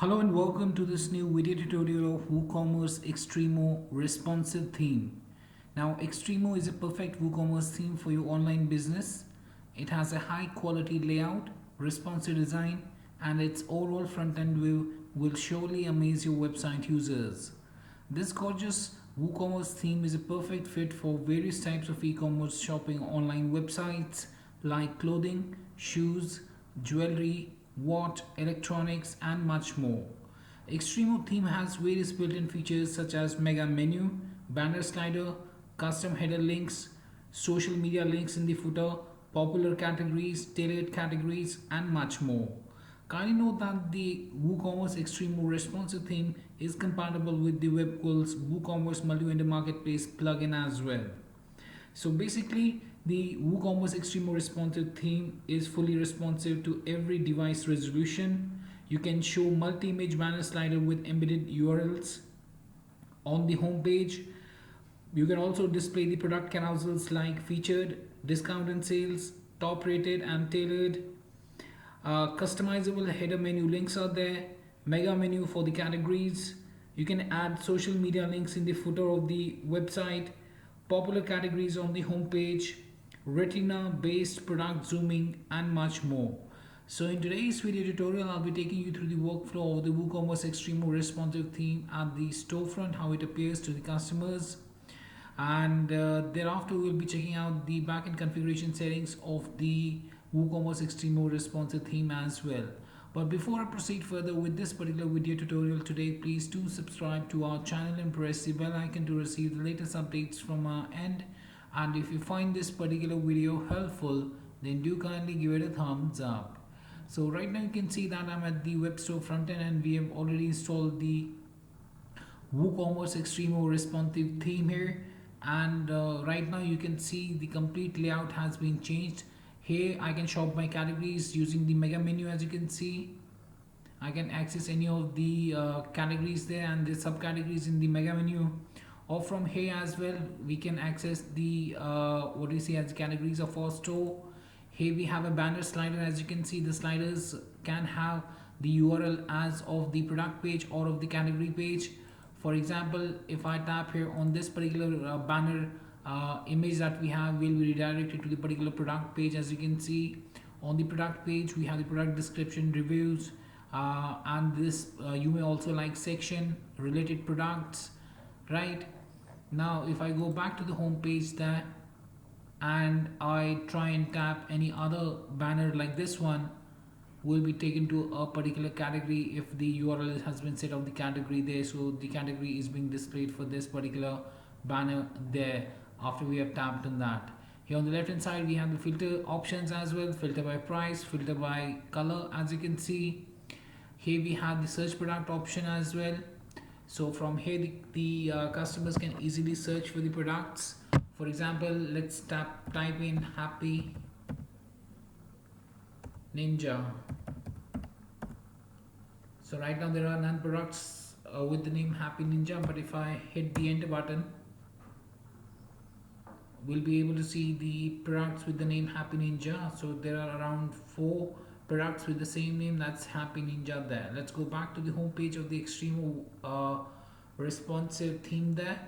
Hello and welcome to this new video tutorial of WooCommerce Xtremo responsive theme. Now Xtremo is a perfect WooCommerce theme for your online business. It has a high quality layout, responsive design, and its overall front end view will surely amaze your website users. This gorgeous WooCommerce theme is a perfect fit for various types of e-commerce shopping online websites like clothing, shoes, jewelry, watch, electronics, and much more. Xtremo theme has various built-in features such as mega menu, banner slider, custom header links, social media links in the footer, popular categories, tailored categories, and much more. Kindly note that the WooCommerce Xtremo responsive theme is compatible with the Webkul's WooCommerce multi-vendor marketplace plugin as well. So basically, the WooCommerce Xtremo responsive theme is fully responsive to every device resolution. You can show multi-image banner slider with embedded URLs on the home page. You can also display the product carousels like featured, discount and sales, top rated and tailored. Customizable header menu links are there. Mega menu for the categories. You can add social media links in the footer of the website. Popular categories on the home page. Retina-based product zooming, and much more. So in today's video tutorial, I'll be taking you through the workflow of the WooCommerce Xtremo responsive theme at the storefront, how it appears to the customers, and thereafter we'll be checking out the backend configuration settings of the WooCommerce Xtremo responsive theme as well. But before I proceed further with this particular video tutorial today, please do subscribe to our channel and press the bell icon to receive the latest updates from our end. And if you find this particular video helpful, then do kindly give it a thumbs up. So right now you can see that I'm at the web store front end and we have already installed the WooCommerce Xtremo responsive theme here. And right now you can see the complete layout has been changed. Here I can shop my categories using the mega menu. As you can see, I can access any of the categories there and the subcategories in the mega menu. Or from here as well, we can access the what do you see as categories of our store. Here we have a banner slider. As you can see, the sliders can have the URL as of the product page or of the category page. For example, if I tap here on this particular banner image that we have, will be redirected to the particular product page. As you can see, on the product page we have the product description, reviews, and this you may also like section related products. Right now, if I go back to the home page there and I try and tap any other banner like this one, will be taken to a particular category if the URL has been set of the category there. So the category is being displayed for this particular banner there after we have tapped on that. Here on the left hand side we have the filter options as well, filter by price, filter by color. As you can see, here we have the search product option as well. So from here the customers can easily search for the products. For example, let's type in Happy Ninja. So right now there are none products with the name Happy Ninja, but if I hit the enter button, we'll be able to see the products with the name Happy Ninja. So there are around 4 products with the same name, that's Happy Ninja there. Let's go back to the home page of the Xtremo responsive theme there.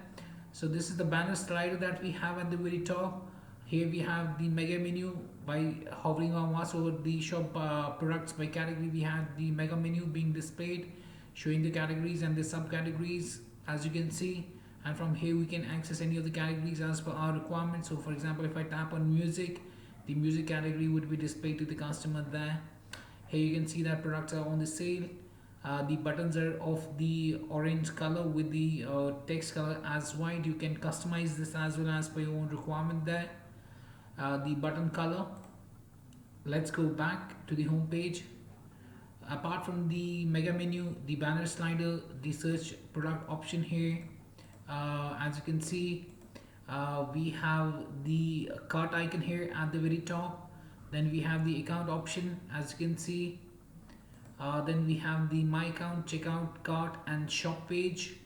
So this is the banner slider that we have at the very top. Here we have the mega menu. By hovering our mouse over the shop products by category, we have the mega menu being displayed, showing the categories and the subcategories, as you can see. And from here we can access any of the categories as per our requirements. So for example, if I tap on music, the music category would be displayed to the customer there. Here you can see that products are on the sale. The buttons are of the orange color with the text color as white. You can customize this as well as per your own requirement there. The button color. Let's go back to the home page. Apart from the mega menu, the banner slider, the search product option here, as you can see, we have the cart icon here at the very top. Then we have the account option, as you can see. Then we have the my account, checkout, cart, and shop page.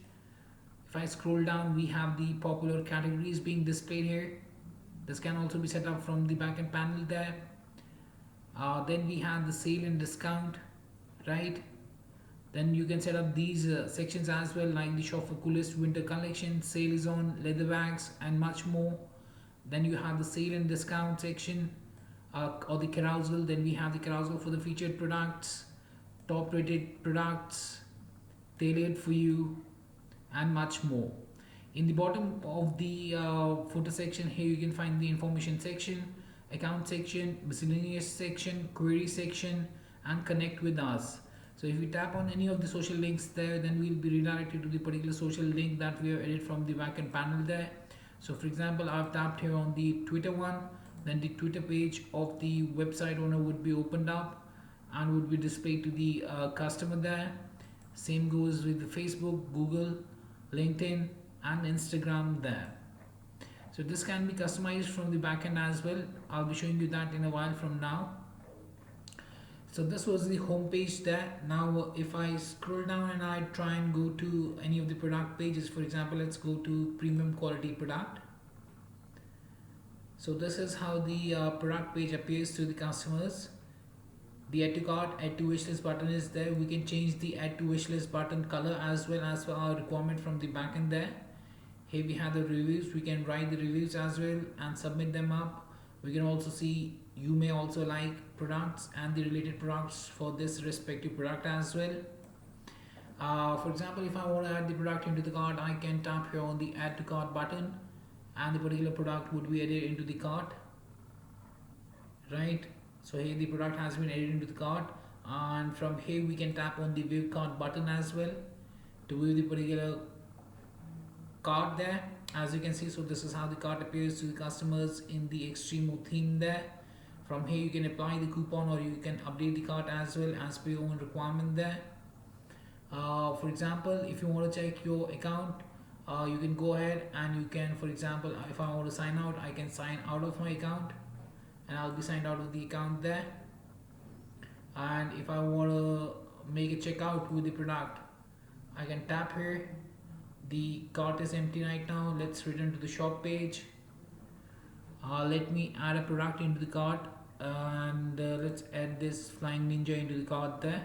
If I scroll down, we have the popular categories being displayed here. This can also be set up from the backend panel there. Then we have the sale and discount, right? Then you can set up these sections as well, like the shop for coolest winter collection, sale is on, leather bags, and much more. Then you have the sale and discount section, or the carousel. Then we have the carousel for the featured products, top rated products, tailored for you, and much more. In the bottom of the footer section, here you can find the information section, account section, miscellaneous section, query section, and connect with us. So if we tap on any of the social links there, then we'll be redirected to the particular social link that we have added from the backend panel there. So for example, I've tapped here on the Twitter one, then the Twitter page of the website owner would be opened up and would be displayed to the customer there. Same goes with the Facebook, Google, LinkedIn, and Instagram there. So this can be customized from the backend as well. I'll be showing you that in a while from now. So this was the home page there. Now if I scroll down and I try and go to any of the product pages, for example, let's go to premium quality product. So this is how the product page appears to the customers. The add to cart, add to wishlist button is there. We can change the add to wishlist button color as well as per our requirement from the backend there. Here we have the reviews. We can write the reviews as well and submit them up. We can also see you may also like products and the related products for this respective product as well. For example, if I want to add the product into the cart, I can tap here on the add to cart button and the particular product would be added into the cart, right? So here the product has been added into the cart, and from here we can tap on the view cart button as well to view the particular cart there, as you can see. So this is how the cart appears to the customers in the Xtremo theme there. From here you can apply the coupon or you can update the cart as well as per your own requirement there. For example, if you want to check your account, you can go ahead and you can, for example, if I want to sign out, I can sign out of my account and I'll be signed out of the account there. And if I want to make a checkout with the product, I can tap here. The cart is empty right now. Let's return to the shop page. Let me add a product into the cart, and let's add this flying ninja into the cart there.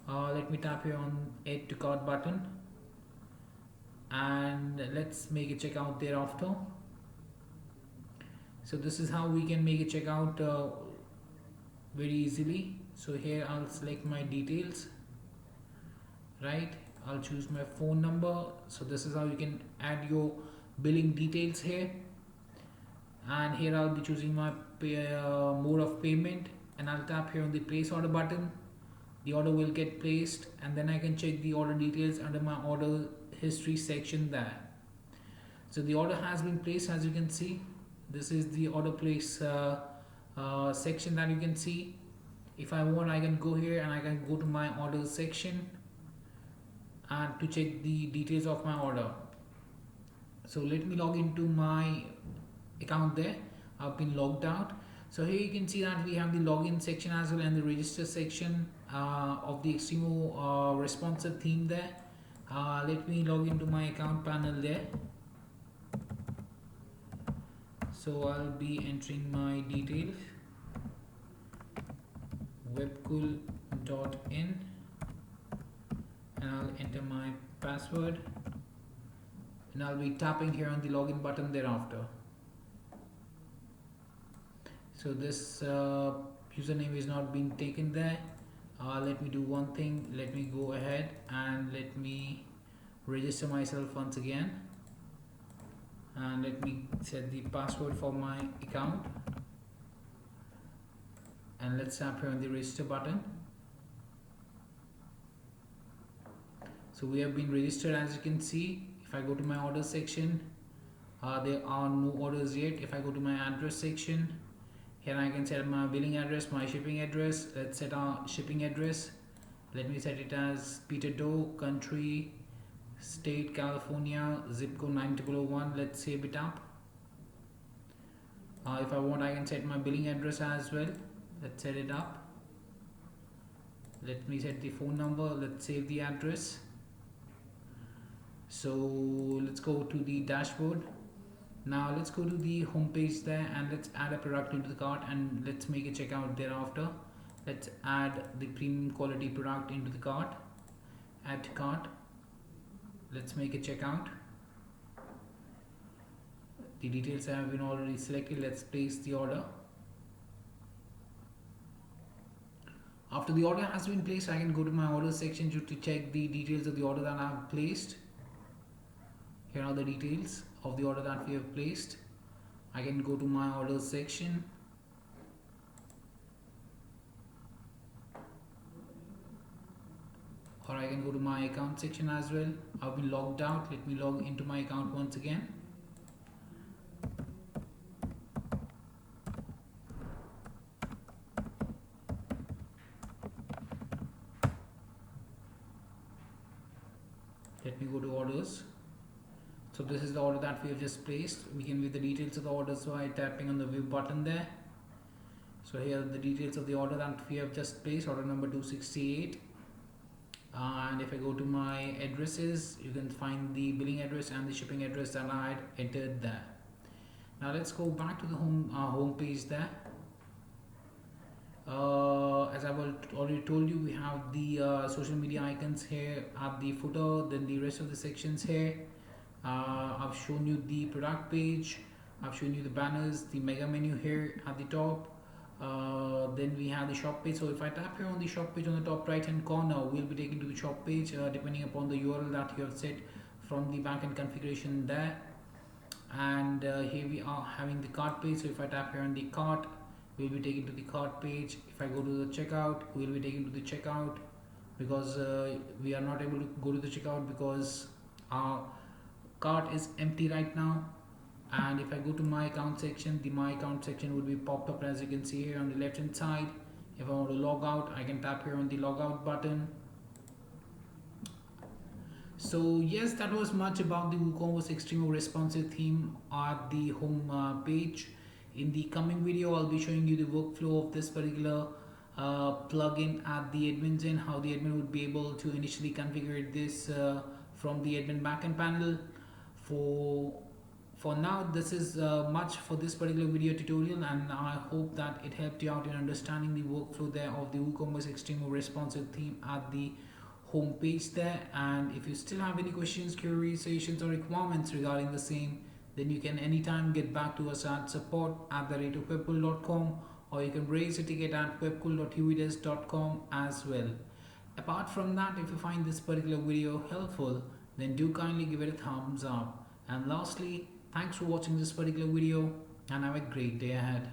Let me tap here on add to cart button and let's make a checkout thereafter. So this is how we can make a checkout very easily. So here I'll select my details, right? I'll choose my phone number. So this is how you can add your billing details here, and here I'll be choosing my mode of payment and I'll tap here on the place order button. The order will get placed and then I can check the order details under my order history section there. So the order has been placed, as you can see. This is the order place section that you can see. If I want, I can go here and I can go to my order section and to check the details of my order. So let me log into my account there. I've been logged out. So here you can see that we have the login section as well and the register section of the Xtremo responsive theme there. Let me log into my account panel there. So I'll be entering my details, webkul.in, and I'll enter my password and I'll be tapping here on the login button thereafter. So this username is not being taken there. Let me do one thing. Let me go ahead and let me register myself once again, and let me set the password for my account, and let's tap here on the register button. So we have been registered, as you can see. If I go to my order section, there are no orders yet. If I go to my address section, here I can set my billing address, my shipping address. Let's set our shipping address. Let me set it as Peter Doe, country, state California, zip code 9001. Let's save it up. If I want, I can set my billing address as well. Let's set it up. Let me set the phone number. Let's save the address. So let's go to the dashboard. Now let's go to the home page there and let's add a product into the cart and let's make a checkout thereafter. Let's add the premium quality product into the cart. Add to cart. Let's make a checkout. The details have been already selected. Let's place the order. After the order has been placed, I can go to my order section to check the details of the order that I have placed. Here are the details of the order that we have placed. I can go to my order section. Or I can go to my account section as well. I've been logged out. Let me log into my account once again. Let me go to orders. So this is the order that we have just placed. We can view the details of the order by tapping on the view button there. So here are the details of the order that we have just placed, order number 268. And if I go to my addresses, you can find the billing address and the shipping address that I had entered there. Now let's go back to the home page there. As I've already told you, we have the social media icons here at the footer, then the rest of the sections here. I've shown you the product page, I've shown you the banners, the mega menu here at the top. Then we have the shop page. So if I tap here on the shop page on the top right hand corner, we'll be taken to the shop page depending upon the URL that you have set from the backend configuration there. And here we are having the cart page. So if I tap here on the cart, we'll be taken to the cart page. If I go to the checkout, we'll be taken to the checkout, because we are not able to go to the checkout because our cart is empty right now. And if I go to my account section, the my account section would be popped up, as you can see here on the left hand side. If I want to log out, I can tap here on the log out button. So yes, that was much about the WooCommerce Xtremo responsive theme at the home page. In the coming video, I'll be showing you the workflow of this particular plugin at the admin's end, how the admin would be able to initially configure this from the admin backend panel. For now, this is much for this particular video tutorial, and I hope that it helped you out in understanding the workflow there of the WooCommerce Xtremo responsive theme at the home page there. And if you still have any questions, queries, suggestions or requirements regarding the same, then you can anytime get back to us at support@webkul.com, or you can raise a ticket at webkul.uvidesk.com as well. Apart from that, if you find this particular video helpful, then do kindly give it a thumbs up. And lastly, thanks for watching this particular video, and have a great day ahead.